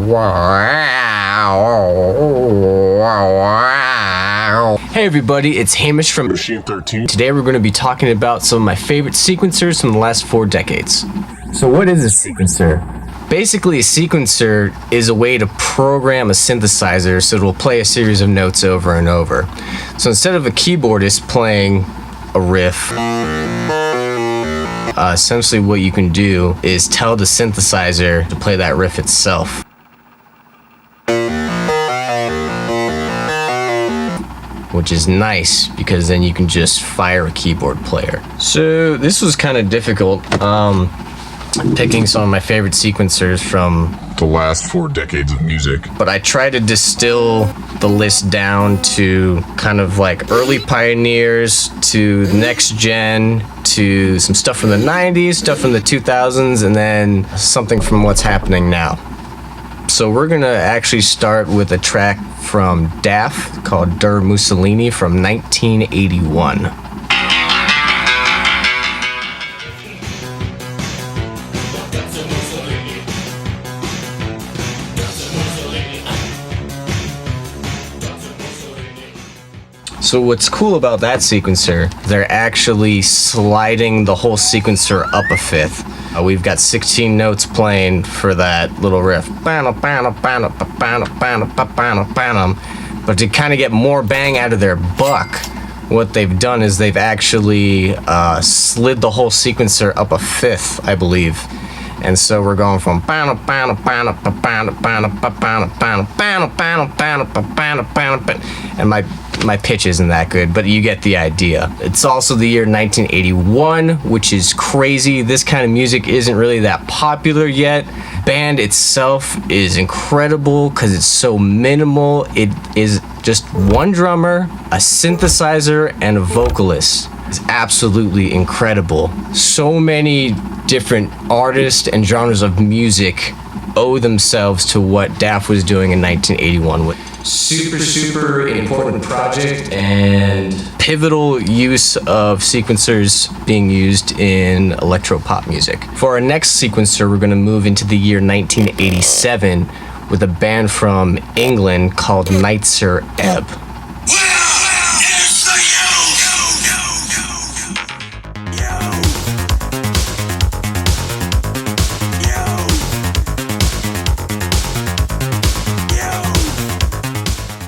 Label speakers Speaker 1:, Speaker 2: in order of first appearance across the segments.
Speaker 1: Hey everybody, it's Hamish from
Speaker 2: Machine 13.
Speaker 1: Today we're going to be talking about some of my favorite sequencers from the last 4 decades.
Speaker 3: So what is a sequencer?
Speaker 1: Basically, a sequencer is a way to program a synthesizer so it'll play a series of notes over and over. So instead of a keyboardist playing a riff, essentially what you can do is tell the synthesizer to play that riff itself. Which is nice because then you can just fire a keyboard player. So this was kind of difficult, picking some of my favorite sequencers from
Speaker 2: The last 4 decades of music.
Speaker 1: but I try to distill the list down to kind of like early pioneers to next gen to some stuff from the 90s, stuff from the 2000s, and then something from what's happening now. So we're gonna actually start with a track from Daft called Der Mussolini from 1981. So what's cool about that sequencer, they're actually sliding the whole sequencer up a fifth. We've got 16 notes playing for that little riff. But to kind of get more bang out of their buck, what they've done is they've actually slid the whole sequencer up a fifth, I believe. And so we're going from and my pitch isn't that good, but you get the idea. It's also the year 1981, which is crazy. This kind of music isn't really that popular yet. Band itself is incredible because it's so minimal. It is just one drummer, a synthesizer, and a vocalist. It's absolutely incredible. So many different artists and genres of music owe themselves to what Daft was doing in 1981. Super important project and pivotal use of sequencers being used in electro-pop music. For our next sequencer, we're going to move into the year 1987 with a band from England called Nitzer Ebb.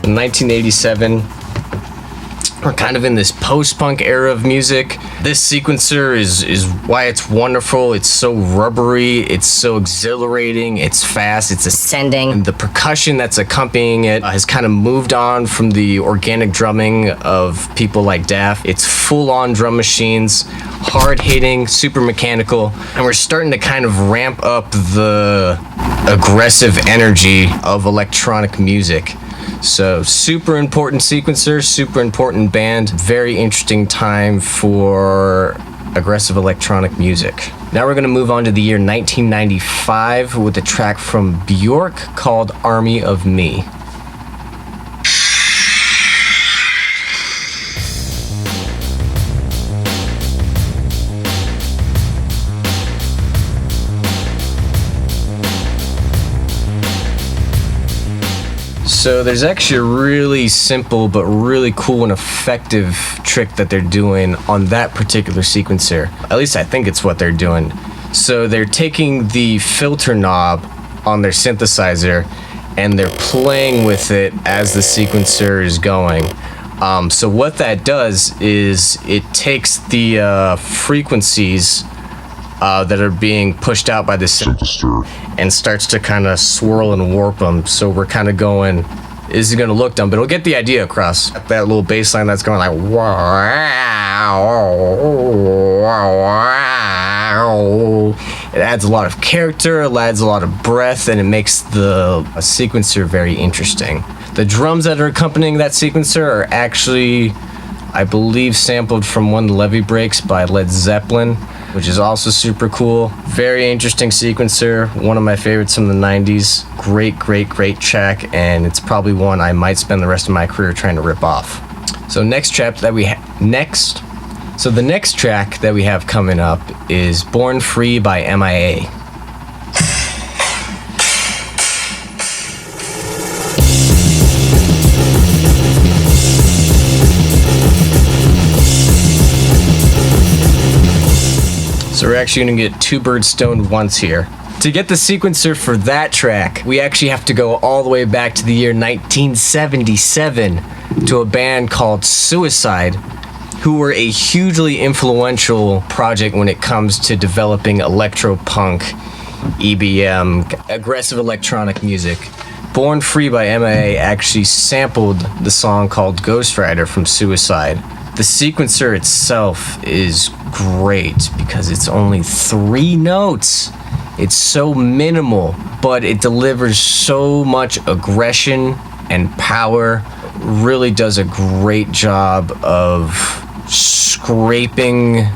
Speaker 1: In 1987, we're kind of in this post-punk era of music. This sequencer is why it's wonderful. It's so rubbery, it's so exhilarating, it's fast, it's ascending. And the percussion that's accompanying it has kind of moved on from the organic drumming of people like Daft. It's full-on drum machines, hard-hitting, super mechanical, and we're starting to kind of ramp up the aggressive energy of electronic music. So super important sequencer, super important band, very interesting time for aggressive electronic music. Now we're going to move on to the year 1995 with a track from Bjork called Army of Me. So there's actually a really simple but really cool and effective trick that they're doing on that particular sequencer. At least I think it's what they're doing. So they're taking the filter knob on their synthesizer and they're playing with it as the sequencer is going. So what that does is it takes the frequencies that are being pushed out by the synthesizer and starts to kind of swirl and warp them. So we're kind of going, this is going to look dumb, but it'll get the idea across. That little bass line that's going like wow. It adds a lot of character, it adds a lot of breath, and it makes the sequencer very interesting. The drums that are accompanying that sequencer are actually, I believe, sampled from one of the Levee Breaks by Led Zeppelin, which is also super cool. Very interesting sequencer, one of my favorites from the 90s. Great track, and it's probably one I might spend the rest of my career trying to rip off. So the next track that we have coming up is Born Free by MIA. So we're actually gonna get two birds stoned once here. To get the sequencer for that track, we actually have to go all the way back to the year 1977 to a band called Suicide, who were a hugely influential project when it comes to developing electro-punk, EBM, aggressive electronic music. Born Free by MIA actually sampled the song called Ghost Rider from Suicide. The sequencer itself is great because it's only 3 notes. It's so minimal, but it delivers so much aggression and power. Really does a great job of scraping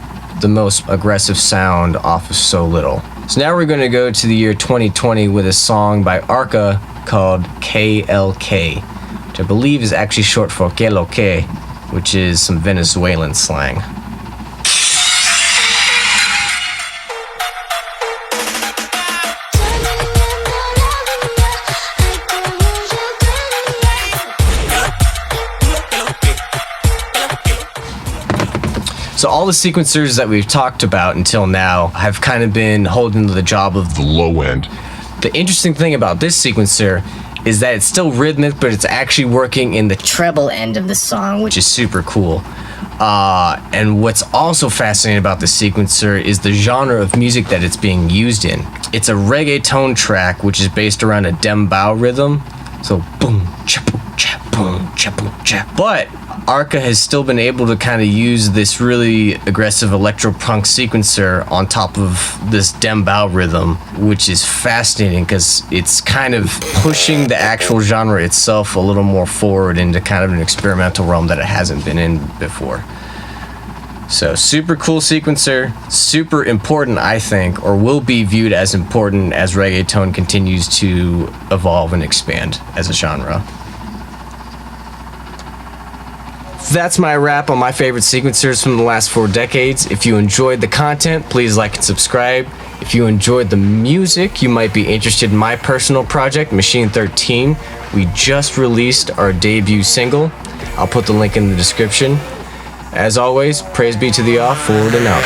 Speaker 1: the most aggressive sound off of so little. So now we're going to go to the year 2020 with a song by Arca called KLK, which I believe is actually short for Que Lo Que, which is some Venezuelan slang. So all the sequencers that we've talked about until now have kind of been holding the job of
Speaker 2: The low end.
Speaker 1: The interesting thing about this sequencer is that it's still rhythmic, but it's actually working in the treble end of the song, which is super cool. And what's also fascinating about the sequencer is the genre of music that it's being used in. It's a reggaeton track, which is based around a dembow rhythm. So boom, cha boom, cha boom, cha boom, cha. But Arca has still been able to kind of use this really aggressive electro-punk sequencer on top of this dembow rhythm, which is fascinating because it's kind of pushing the actual genre itself a little more forward into kind of an experimental realm that it hasn't been in before. So super cool sequencer, super important, I think, or will be viewed as important as reggaeton continues to evolve and expand as a genre. That's my wrap on my favorite sequencers from the last 4 decades. If you enjoyed the content, please like and subscribe. If you enjoyed the music, you might be interested in my personal project, Machine 13. We just released our debut single. I'll put the link in the description. As always, praise be to the off, forward and out.